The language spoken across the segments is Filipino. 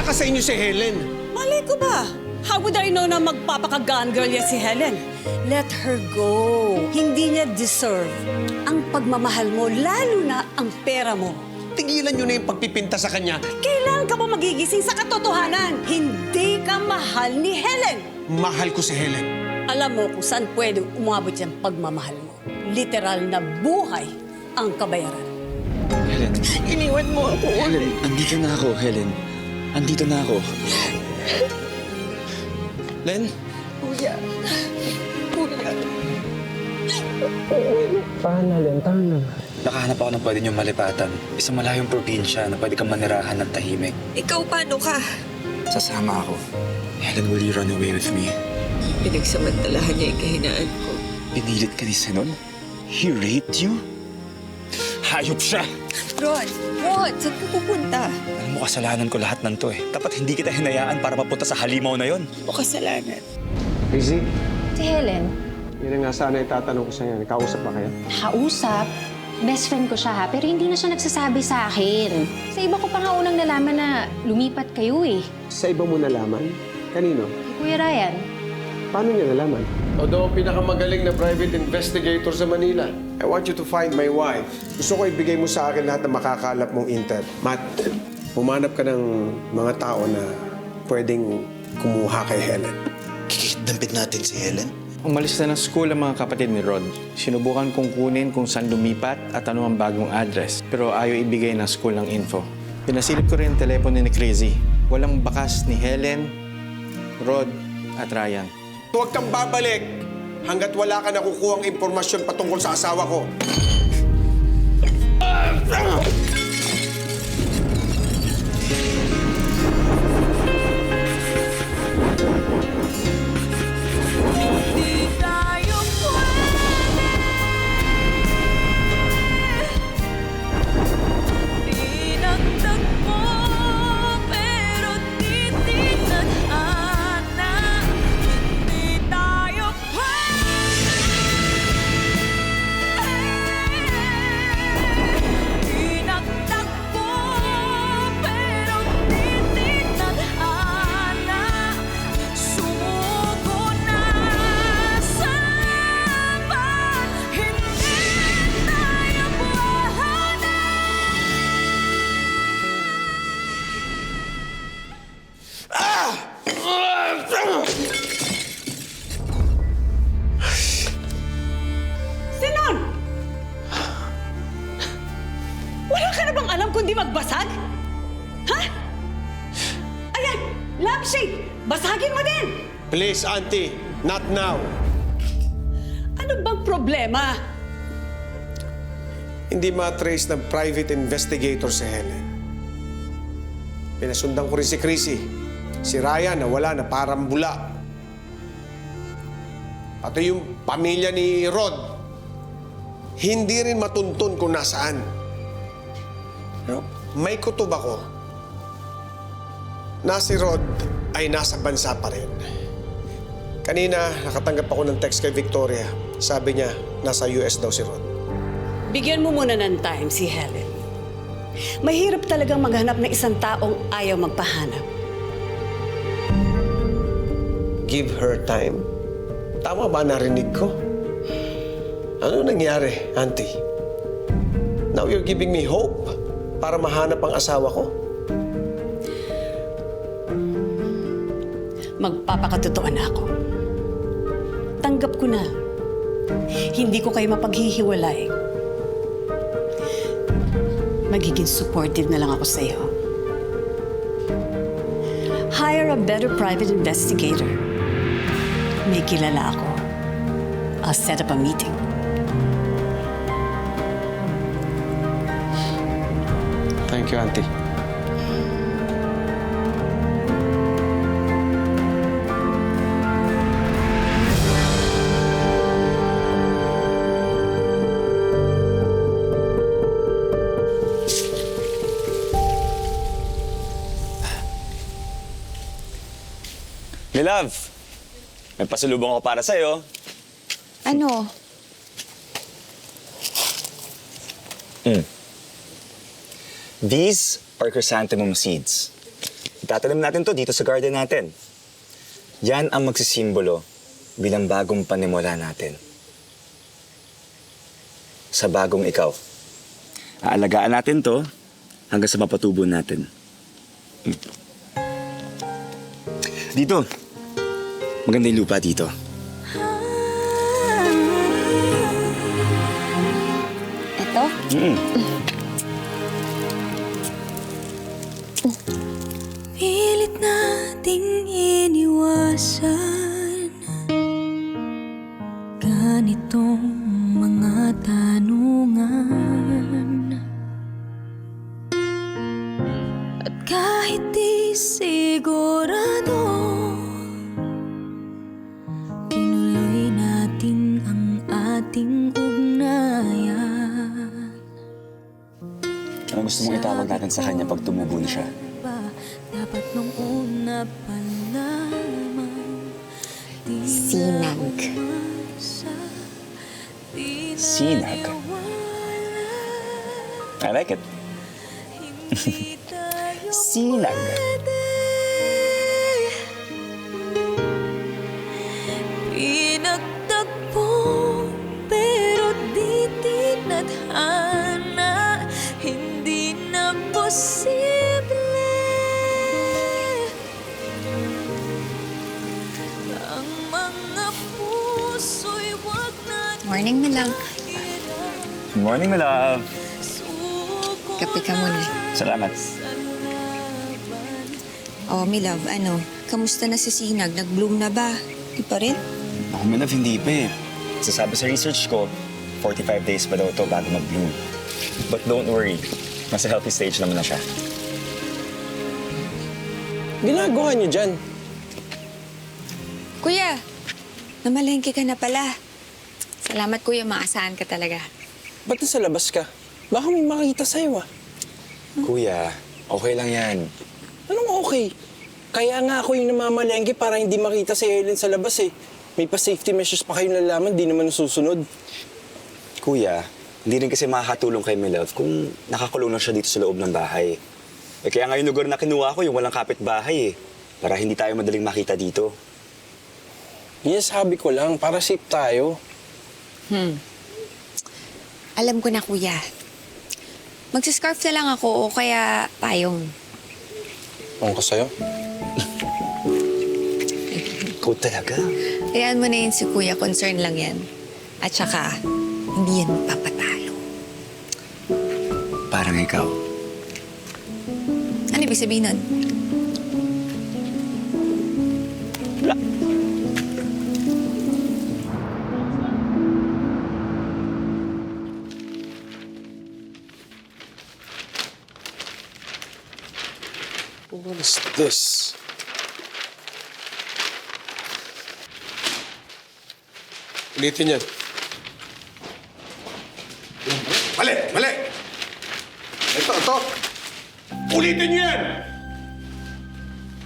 ka sa inyo si Helen. Malay ko ba? How would I know na magpapaka-gun girl yan si Helen? Let her go. Hindi niya deserve ang pagmamahal mo, lalo na ang pera mo. Tigilan nyo na yung pagpipinta sa kanya. Kailan ka ba magigising sa katotohanan? Hindi ka mahal ni Helen. Mahal ko si Helen. Alam mo kung saan pwede umabot yung pagmamahal mo. Literal na buhay ang kabayaran. Helen. Iniwan mo ako. Helen, andito na ako, Helen. Andito na ako. Len? Kuya. Kuya. Tahan Len, tahan. Nakahanap ako ng pwede niyong malipatan. Isang malayong probinsya na pwede kang manirahan ng tahimik. Ikaw, paano ka? Sasama ako. Helen, will you run away with me? Pinagsamantalahan niya yung kahinaan ko. Pinilit ka ni Zenon? He raped you? Hayop siya! Ron, saan ka pupunta? Alam mo, kasalanan ko lahat ng to eh. Dapat hindi kita hinayaan para mapunta sa halimaw na yon. O kasalanan? Rizzy, Si Helen, yun nga sana itatanong ko sa'yo. Nakausap ba kayo? kausap. Best friend ko siya ha, pero hindi na siya nagsasabi sa akin. Sa iba ko pa nga unang nalaman na lumipat kayo eh. Sa iba mo nalaman? Kanino? Kay Kuya Ryan. Paano niya nalaman? Todo ang pinakamagaling na private investigator sa Manila. I want you to find my wife. Gusto ko ibigay mo sa akin lahat ng makakalap mong intel. Matt, humanap ka ng mga tao na pwedeng kumuha kay Helen. Kikitdampit natin si Helen? Umalis na ng school ang mga kapatid ni Rod. Sinubukan kong kunin kung saan lumipat at ano ang bagong address. Pero ayaw ibigay ng school ng info. Pinasilip ko rin ang telepono ni Crazy. Walang bakas ni Helen, Rod at Ryan. Huwag kang babalik hanggat wala ka nakukuhang impormasyon patungkol sa asawa ko. Zenon! Wala ka na bang alam kundi magbasag? Ha? Ayan! Lampshade! Basagin mo din! Please, Auntie, not now. Ano bang problema? Hindi ma-trace ng private investigator si Helen. Pinasundan ko rin si Chrissy. Si Ryan na wala na parang bula. Pati yung pamilya ni Rod, hindi rin matuntun kung nasaan. Pero may kutob ako na si Rod ay nasa bansa pa rin. Kanina, nakatanggap ako ng text kay Victoria. Sabi niya, nasa US daw si Rod. Bigyan mo muna ng time si Helen. Mahirap talagang maghanap ng isang taong ayaw magpahanap. Give her time. Tama ba narinig ko? Ano nangyari, Auntie? Now you're giving me hope para mahanap ang asawa ko? Magpapakatotoo na ako. Tanggap ko na. Hindi ko kayo mapaghihiwalay. Magiging supportive na lang ako sa iyo. Hire a better private investigator. May kilala ako. I'll set up a meeting. Thank you, Auntie. My love, may pasalubong ako para sa'yo. Ano? These are chrysanthemum seeds. Itatanim natin to dito sa garden natin. Yan ang magsisimbolo bilang bagong panimula natin. Sa bagong ikaw. Aalagaan natin to hanggang sa mapatubo natin. Dito. Maganda yung lupa dito. Ito? Pilit nating iniwasan ganitong mga tanungan. At kahit di sigurado, tinuloy natin ang ating ugnayan. Ano gusto mong itawag natin sa kanya pag tumubo na siya? Dapat nung una pa lamang Sinag. Sinag? I like it. Sinag. Pinagtagpo pero di tinadhana, hindi na posible. Ang mga puso'y wag na Morning, my love. Good morning, my love. Kape ka muna. Salamat. Oh, my love, ano? Kamusta na si Sinag? Nag-bloom na ba? Di pa rin? Ako, my love, hindi pa eh. Sasabi sa research ko, 45 days pa daw ito bago mag-bloom. But don't worry, nasa healthy stage naman na siya. Ginagawa niyo dyan. Kuya, namalengke ka na pala. Salamat, kuya. Maasahan ka talaga. Ba't nasa labas ka? Baka may makita sa'yo ah. Kuya, okay lang yan. Anong okay? Kaya nga ako yung namamalengke para hindi makita si Helen sa labas eh. May pa-safety measures pa kayong nalaman, di naman nasusunod. Kuya, hindi rin kasi makakatulong kay my love kung nakakulong na siya dito sa loob ng bahay. Eh kaya nga yung lugar na kinuha ko, yung walang kapitbahay eh. Para hindi tayo madaling makita dito. Yan sabi ko lang, para safe tayo. Alam ko na, kuya. Magsiscarf na lang ako o kaya payong. Ewan ko sa'yo. Ikaw talaga. Hayaan mo na yun si kuya. Concern lang yan. At saka, hindi yan papatalo. Parang ikaw. Ano ibig sabihin nun? What is this? Ulitin yan. Mali! Mali! Ito. Ulitin niyo yan!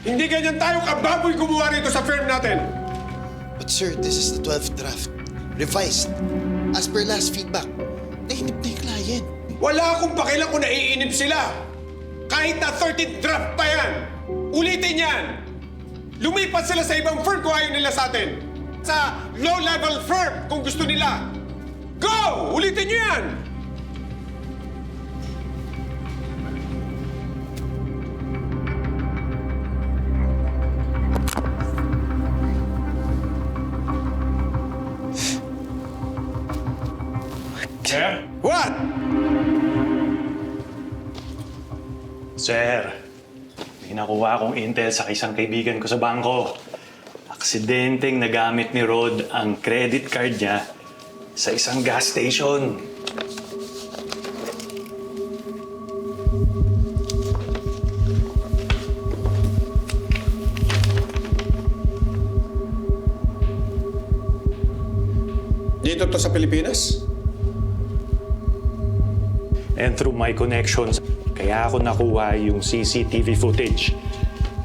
Hindi ganyan tayo kababoy gumawa rito sa firm natin. But sir, this is the 12th draft. Revised. As per last feedback. Nainip na yung client. Wala akong pakialam kung naiinip sila. Kahit na 13th draft pa yan. Ulitin yan. Lumipat sila sa ibang firm kung ayaw nila sa atin. Sa low-level firm kung gusto nila. Go! Ulitin niyo yan! Sir? What? Sir, may nakuha akong intel sa isang kaibigan ko sa bangko. Aksidenteng nagamit ni Rod ang credit card niya sa isang gas station. Dito to sa Pilipinas? And through my connections, kaya ako nakuha yung CCTV footage.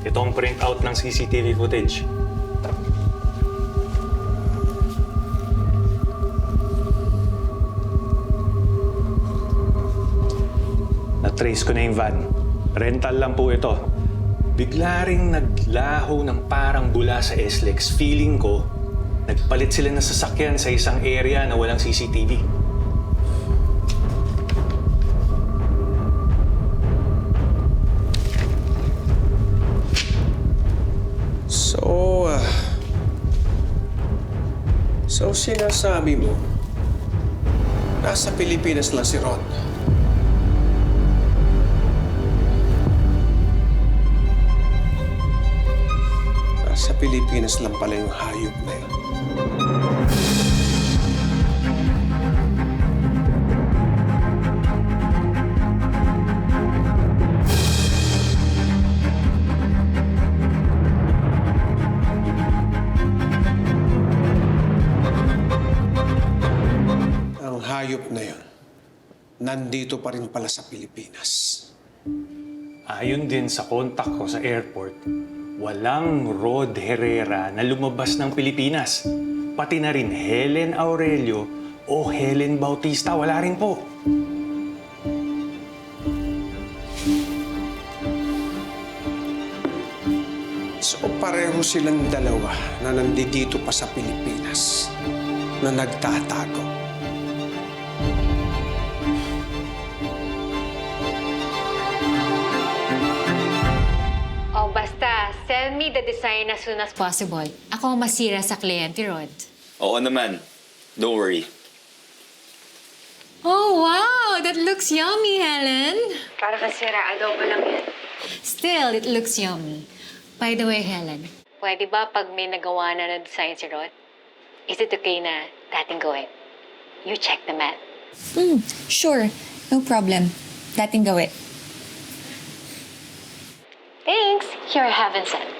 Ito ang printout ng CCTV footage. Na-trace ko na yung van. Rental lang po ito. bigla ring naglaho ng parang bula sa SLEX. Feeling ko, nagpalit sila ng sasakyan sa isang area na walang CCTV. So sinasabi mo, nasa Pilipinas lang si Rod. Nasa Pilipinas lang pala yung hayop na yun. Ang hayop na yun, nandito pa rin pala sa Pilipinas. Ayon din sa kontak ko sa airport, walang Rod Herrera na lumabas ng Pilipinas. Pati na rin Helen Aurelio o Helen Bautista, wala rin po. So pareho silang dalawa na nandito pa sa Pilipinas na nagtatago. Oh, basta, send me the design as soon as possible. Ako ang masira sa kliyente, Rod. Oo naman. Don't worry. Oh, wow! That looks yummy, Helen. Para kasira, adobo lang yan. Still, it looks yummy. By the way, Helen, pwede ba pag may nagawa na na design si Rod, is it okay na dating gawin? You check the mat. Sure. No problem. Dating gawin. Thanks. Here, heaven sent.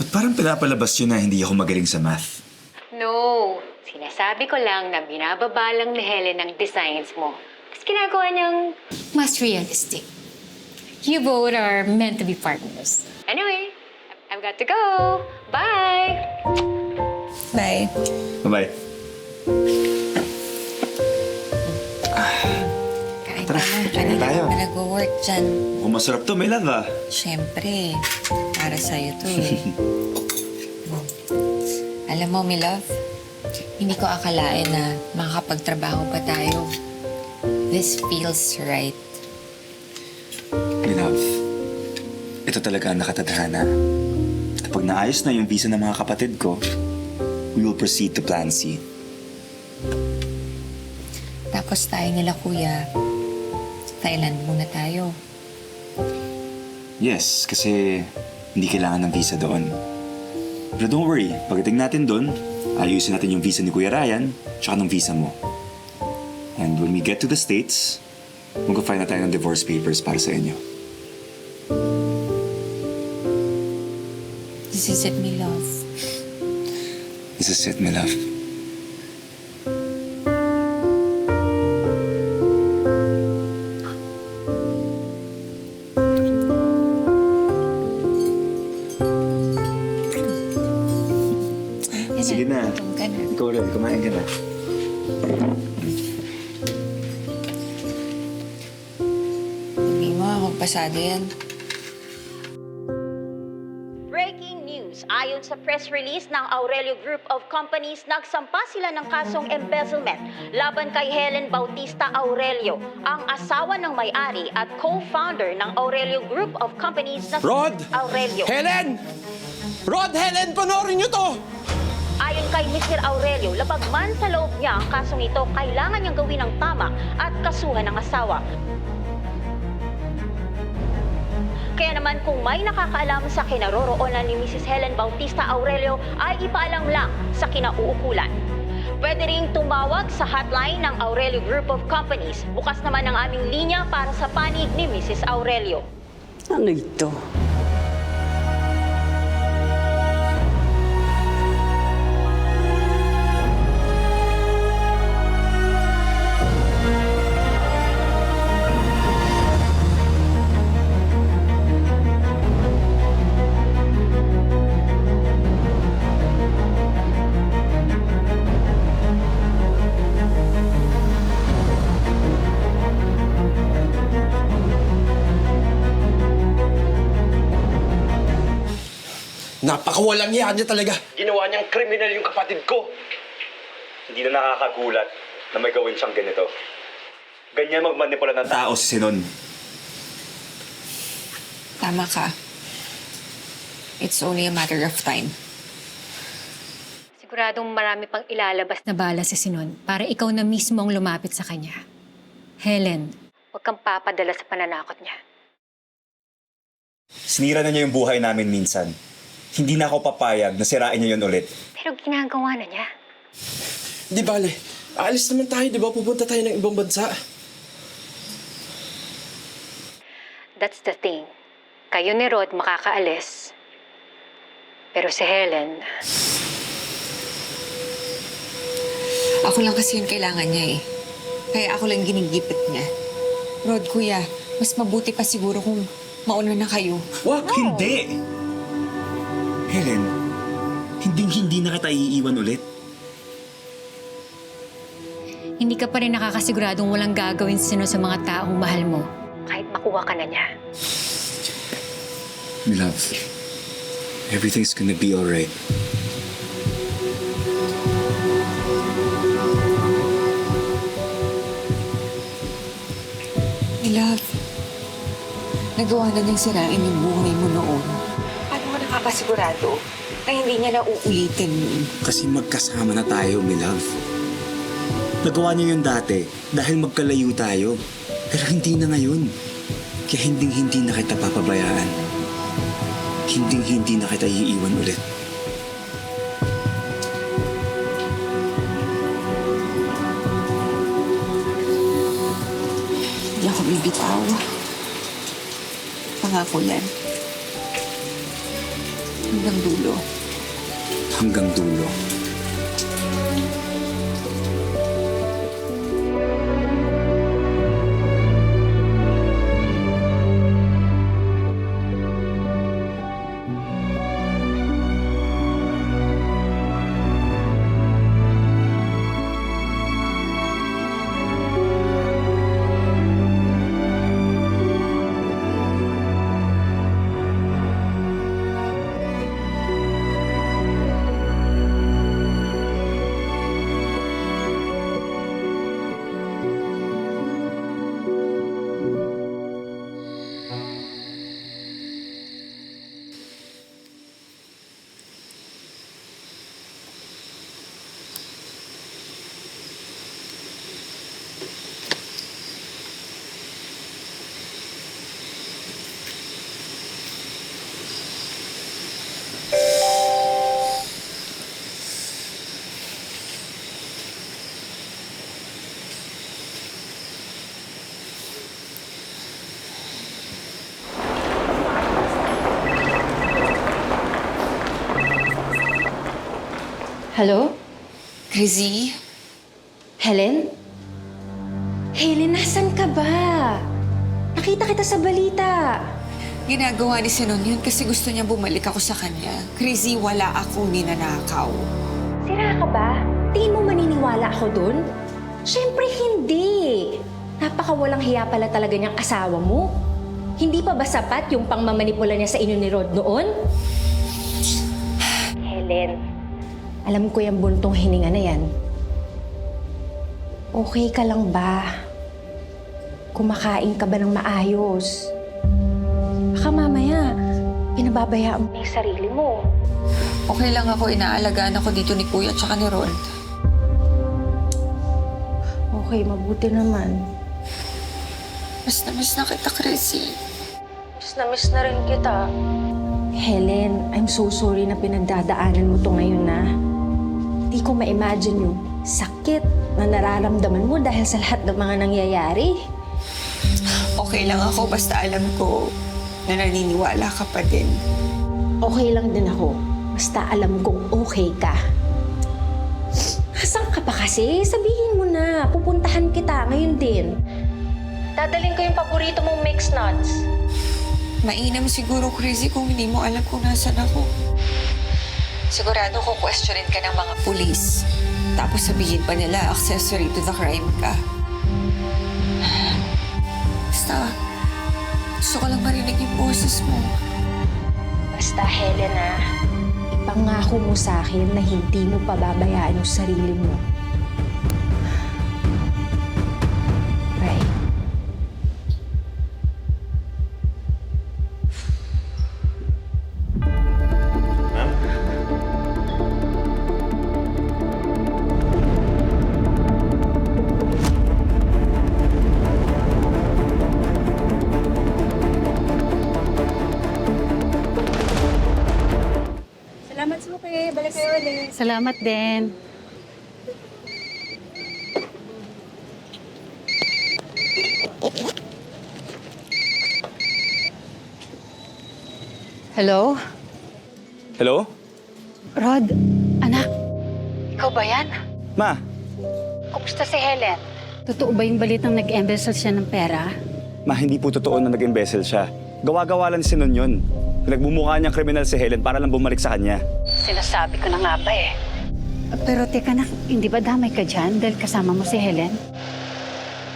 Ba't parang pinapalabas yun na hindi ako magaling sa math? No. Sinasabi ko lang na binababa lang ni Helen ang designs mo. Tapos ginagawa niyang mas realistic. You both are meant to be partners. Anyway, I've got to go. Bye! Bye. Bye-bye. Kain Tara, ka na. kain Kanina tayo. ka nag-work dyan. Kung masarap to, may love ah. Siyempre, para sa'yo to eh. Alam mo, my love, hindi ko akalain na makakapagtrabaho pa tayo. This feels right. My love, ito talaga ang nakatadhana. Kapag naayos na yung visa ng mga kapatid ko, we will proceed to Plan C. Tapos tayo nila, kuya, Thailand muna tayo. Yes, kasi hindi kailangan ng visa doon. Pero don't worry, pagdating natin doon, ayusin natin yung visa ni Kuya Ryan, tsaka ng visa mo. And when we get to the States, mag-file na tayo ng divorce papers para sa inyo. This is it, my love. This is it, my love. Sige na. Gutom ka na. Ikaw rin, kumain ka na. Hindi mo, magpasado yan. Breaking news! Ayon sa press release ng Aurelio Group of Companies, nagsampa sila ng kasong embezzlement laban kay Helen Bautista Aurelio, ang asawa ng may-ari at co-founder ng Aurelio Group of Companies na Rod! Aurelio. Helen! Rod, Helen, panoorin niyo to! Ayon kay Mr. Aurelio, labag man sa loob niya ang kasong ito, kailangan niyang gawin ang tama at kasuhan ng asawa. Kaya naman kung may nakakaalam sa kinaroroonan ni Mrs. Helen Bautista Aurelio ay ipaalam lang sa kinauukulan. Pwede ring tumawag sa hotline ng Aurelio Group of Companies. Bukas naman ang aming linya para sa panig ni Mrs. Aurelio. Ano ito? Napakawalang yan niya talaga. Ginawa niyang kriminal yung kapatid ko. Hindi na nakakagulat na may gawin siyang ganito. Ganyan magmanipula ng tao si Sinon. Tama ka. It's only a matter of time. Siguradong marami pang ilalabas na bala si Sinon para ikaw na mismo ang lumapit sa kanya. Helen, huwag kang papadala sa pananakot niya. Sinira na niya yung buhay namin minsan. Hindi na ako papayag na sirain niya yun ulit. Pero ginagawa na niya. Di bale, aalis naman tayo, di ba? Pupunta tayo ng ibang bansa. That's the thing. Kayo ni Rod makakaalis. Pero si Helen, Ako lang kasi yung kailangan niya eh. Kaya ako lang ginigipit niya. Rod, kuya, mas mabuti pa siguro kung mauna na kayo. Wag, hindi! Helen, hindi na kita iiwan ulit. hindi ka pa rin nakakasiguradong walang gagawin sino sa mga taong mahal mo. Kahit makuha ka na niya. My love, everything's gonna be alright. My love, nagawa na niyang sirain yung buhay mo noon. Paano mo nakakasigurado na hindi niya na uulitin yun? Kasi magkasama na tayo, my love. Nagawa niya yun dati dahil magkalayo tayo. Pero hindi na ngayon. Kaya hindi na kita papabayaan. Hindi na kita iiwan ulit. Hindi ako bibitaw. Pangako yan. Hanggang dulo. Hanggang dulo. Hello? Crazy? Helen? Helen, nasan ka ba? Nakita kita sa balita. Ginagawa ni Sinon yun kasi gusto niya bumalik ako sa kanya. Crazy, wala ako ninanakaw. Sira ka ba? Tingin mo maniniwala ako dun? Siyempre hindi. Napakawalang hiya pala talaga niyang asawa mo. Hindi pa ba sapat yung pangmamanipula niya sa inyo ni Rod noon? Helen, alam ko yung buntong hininga na yan. Okay ka lang ba? Kumakain ka ba ng maayos? Baka mamaya, pinababayaan mo na yung sarili mo. Okay lang ako, inaalagaan ako dito ni Kuya at ni Rod. Okay, mabuti naman. Miss na kita, Crazy. Miss na rin kita. Helen, I'm so sorry na pinagdadaanan mo to ngayon na. Hindi ko ma-imagine yung sakit na nararamdaman mo dahil sa lahat ng mga nangyayari. Okay lang ako, basta alam ko na naniniwala ka pa din. Okay lang din ako. Basta alam kong okay ka. Asan ka pa kasi? Sabihin mo na. Pupuntahan kita ngayon din. Dadalhin ko yung paborito mong mixed nuts. Mainam siguro, Crazy, kung hindi mo alam kung nasan ako. Sigurado ko questionin ka ng mga pulis. Tapos sabihin pa nila accessory to the crime ka. Basta, gusto ko lang marinig yung boses mo. Basta, Helena, Pangako mo sa akin na hindi mo pababayaan yung sarili mo. Right. Salamat sa kayo. Balik kayo ulit. Salamat din. Hello? Hello? Rod, anak. Ikaw ba yan? Ma, Kumusta si Helen? Totoo ba yung balitang nag-embezzle siya ng pera? ma, hindi po totoo na nag-embezzle siya. Gawa-gawa lang si Nun yun. Nagmumukha niyang kriminal si Helen para lang bumalik sa kanya. Sinasabi ko na nga ba eh. Pero teka na, hindi ba damay ka dyan dahil kasama mo si Helen?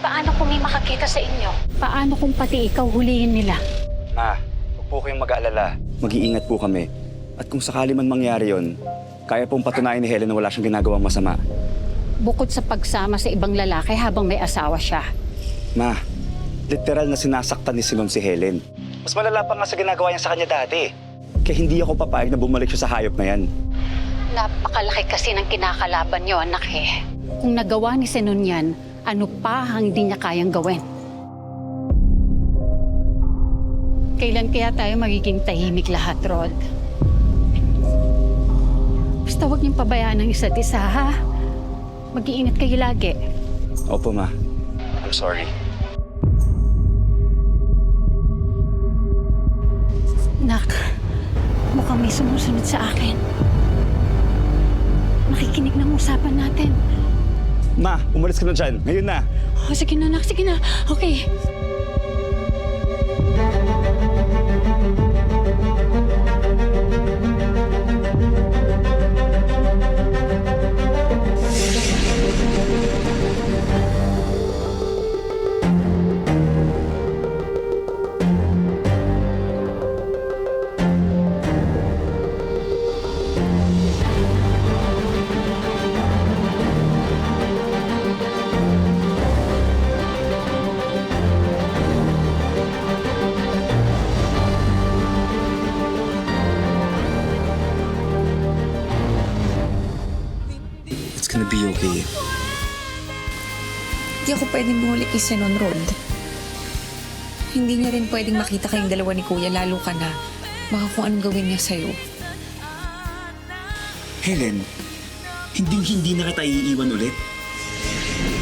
Paano kung may makakita sa inyo? Paano kung pati ikaw hulihin nila? Ma, huwag po kayong mag-aalala. Mag-iingat po kami. At kung sakali man mangyari yon, kaya pong patunayan ni Helen na wala siyang ginagawang masama. Bukod sa pagsama sa ibang lalaki habang may asawa siya. Ma, literal na sinasaktan ni Sinon si Helen. Mas malala pa nga sa ginagawa niya sa kanya dati. Kaya hindi ako papayag na bumalik siya sa hayop na yan. Napakalaki kasi ng kinakalaban niyo, anak eh. Kung nagawa ni Sinon yan, ano pa ang hindi niya kayang gawin? Kailan kaya tayo magiging tahimik lahat, Rod? Basta huwag niyong pabayaan ng isa't isa, ha? Mag-iingat kayo lagi. Opo, ma. I'm sorry. Nak, mukhang may sumusunod sa akin. Nakikinig ng usapan natin. Ma, umalis ka na dyan. Ngayon na. Oh, sige na, nak. Sige na. Okay. It's gonna be okay. Hindi ako pwedeng bumalik kay Sinon, Rod. Hindi niya rin pwedeng makita kayong dalawa ni Kuya, lalo ka na. Baka kung anong gawin niya sa'yo. Helen, hindi na kita iiwan ulit.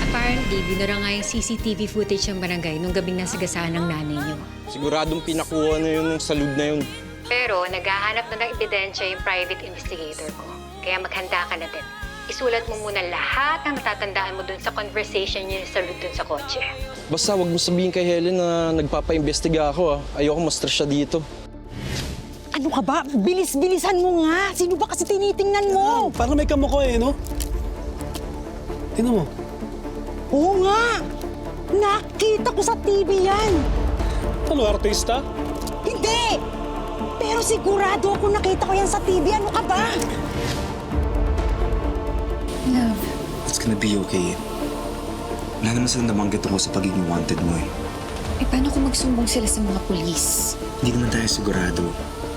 Apparently, binura nga yung CCTV footage ng barangay nung gabing nasagasaan ng nanay niyo. Siguradong pinakuha na yun ng salud na yun. Pero naghahanap na ng ebidensya yung private investigator ko. Kaya maghanda ka na din. Isulat mo muna lahat ng natatandaan mo dun sa conversation niyo sa salud dun sa kotse. Basta wag mo sabihin kay Helen na nagpapa-imbestiga ako. Ayoko ma-stress siya dito. Ano ka ba? Bilis-bilisan mo nga. Sino ba kasi tinitingnan mo? Parang may kamukha eh, no? Tingnan mo. Oo nga. Nakita ko sa TV yan. Ano, artista? Hindi! Pero sigurado ako nakita ko yan sa TV. Ano ka ba? Love. It's gonna be okay. Wala naman silang nabanggit tungkol sa pagiging wanted mo eh. Eh, paano kung magsumbong sila sa mga pulis? Hindi naman tayo sigurado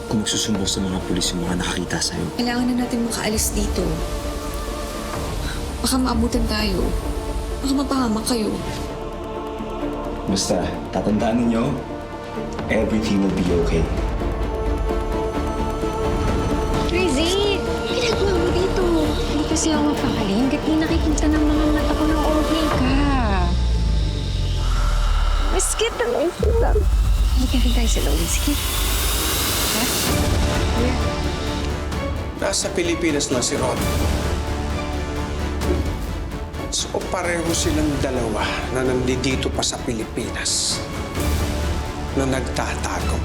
kung magsusumbong sa mga pulis yung mga nakakita sa'yo. Kailangan na natin makaalis dito. Baka maabutan tayo. Baka mapahamak kayo. Basta, tatandaan ninyo, everything will be okay. Crazy! Ginagawa mo dito. Hindi kasi ako mapakali. Hanggat di nakikita ng mga mata ko ng okay ka. Maskit na lang kita. Halika rin tayo sa loob. Sige. Ha? Yeah. Nasa Pilipinas lang si Rod. So pareho silang dalawa na nandito pa sa Pilipinas na nagtatago.